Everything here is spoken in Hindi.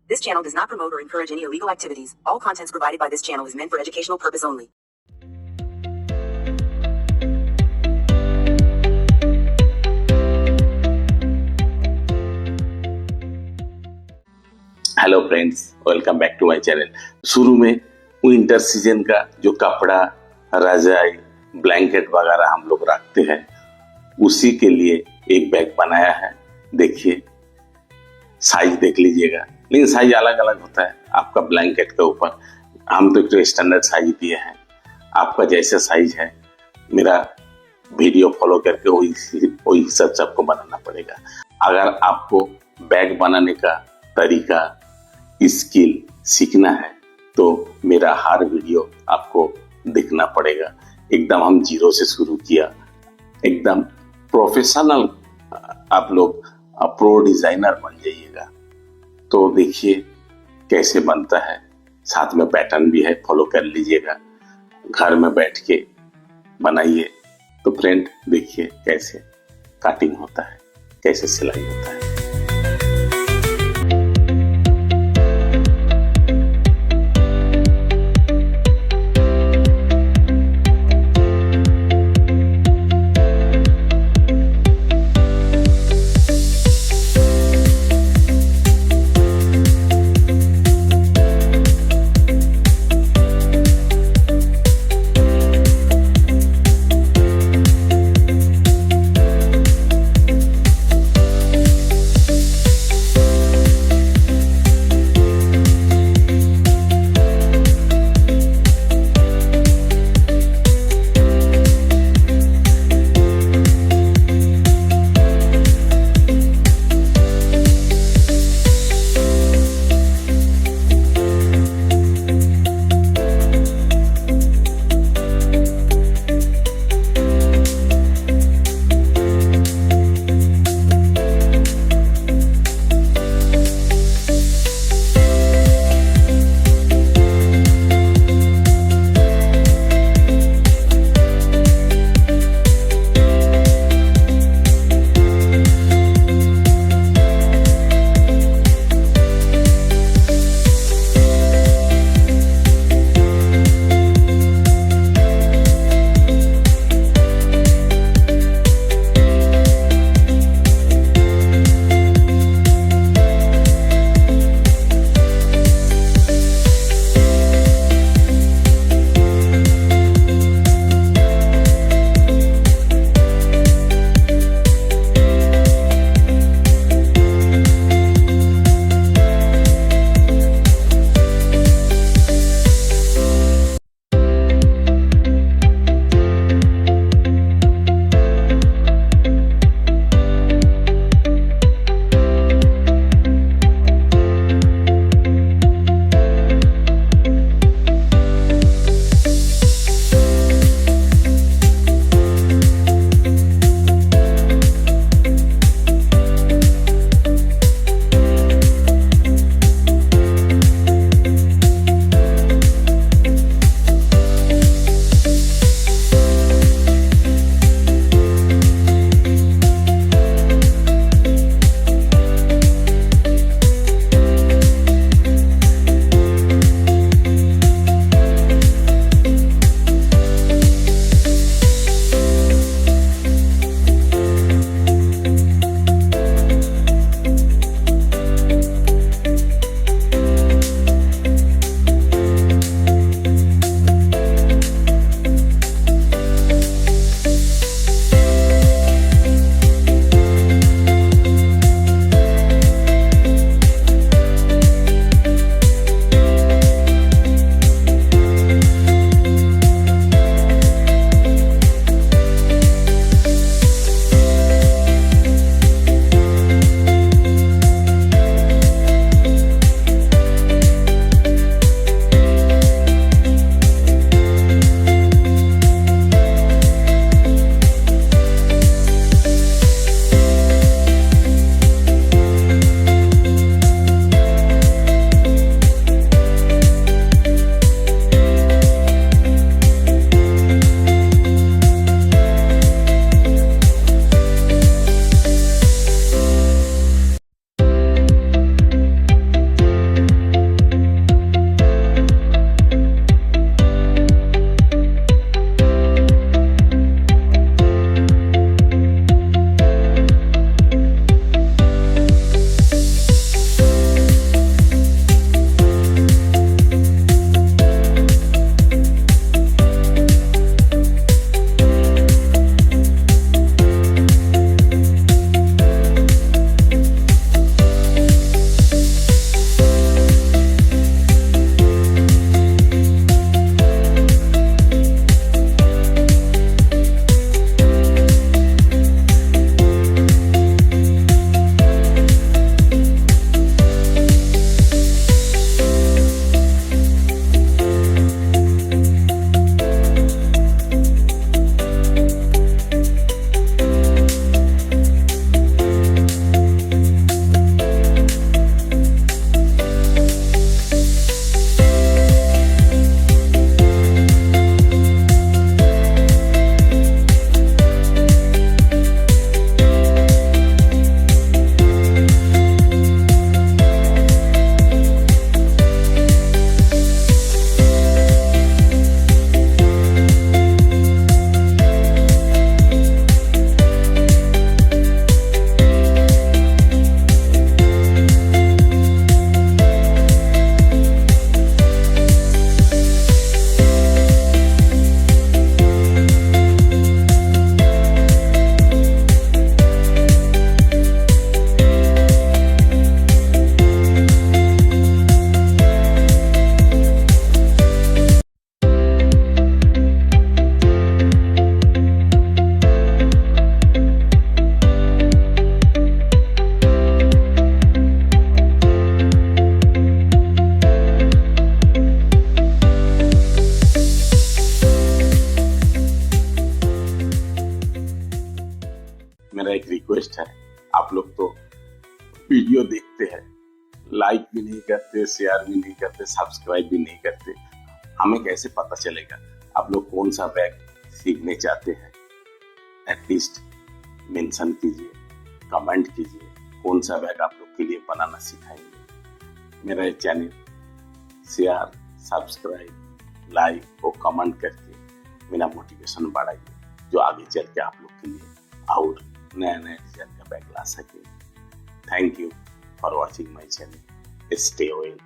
This channel does not promote or encourage any illegal activities. All contents provided by this channel is meant for educational purpose only. Hello friends, welcome back to my channel. शुरू में विंटर सीजन का जो कपड़ा, रजाई, ब्लैंकेट वगैरह हम लोग रखते हैं, उसी के लिए एक बैग बनाया है। देखिए, साइज देख लीजिएगा, लेकिन साइज अलग अलग होता है आपका ब्लैंकेट के ऊपर। हम तो एक स्टैंडर्ड साइज दिए हैं, आपका जैसा साइज है मेरा वीडियो फॉलो करके वही हिसाब से आपको बनाना पड़ेगा। अगर आपको बैग बनाने का तरीका, स्किल सीखना है तो मेरा हर वीडियो आपको देखना पड़ेगा। एकदम हम जीरो से शुरू किया, एकदम प्रोफेशनल आप लोग प्रो डिजाइनर बन जाइएगा। तो देखिए कैसे बनता है, साथ में पैटर्न भी है, फॉलो कर लीजिएगा। घर में बैठ के बनाइए। तो फ्रेंड देखिए कैसे कटिंग होता है, कैसे सिलाई होता है। मेरा एक रिक्वेस्ट है, आप लोग तो वीडियो देखते हैं, लाइक भी नहीं करते, शेयर भी नहीं करते, सब्सक्राइब भी नहीं करते, हमें कैसे पता चलेगा आप लोग कौन सा बैग सीखने चाहते हैं? एटलीस्ट मेंशन कीजिए, कमेंट कीजिए, कौन सा बैग आप लोग के लिए बनाना सिखाएंगे। मेरा चैनल शेयर, सब्सक्राइब, लाइक और कमेंट करके मेरा मोटिवेशन बढ़ाइए, जो आगे चल के आप लोग के लिए और नया नया डिजाइन का बैग ला सके। Thank you for watching my channel. Stay well.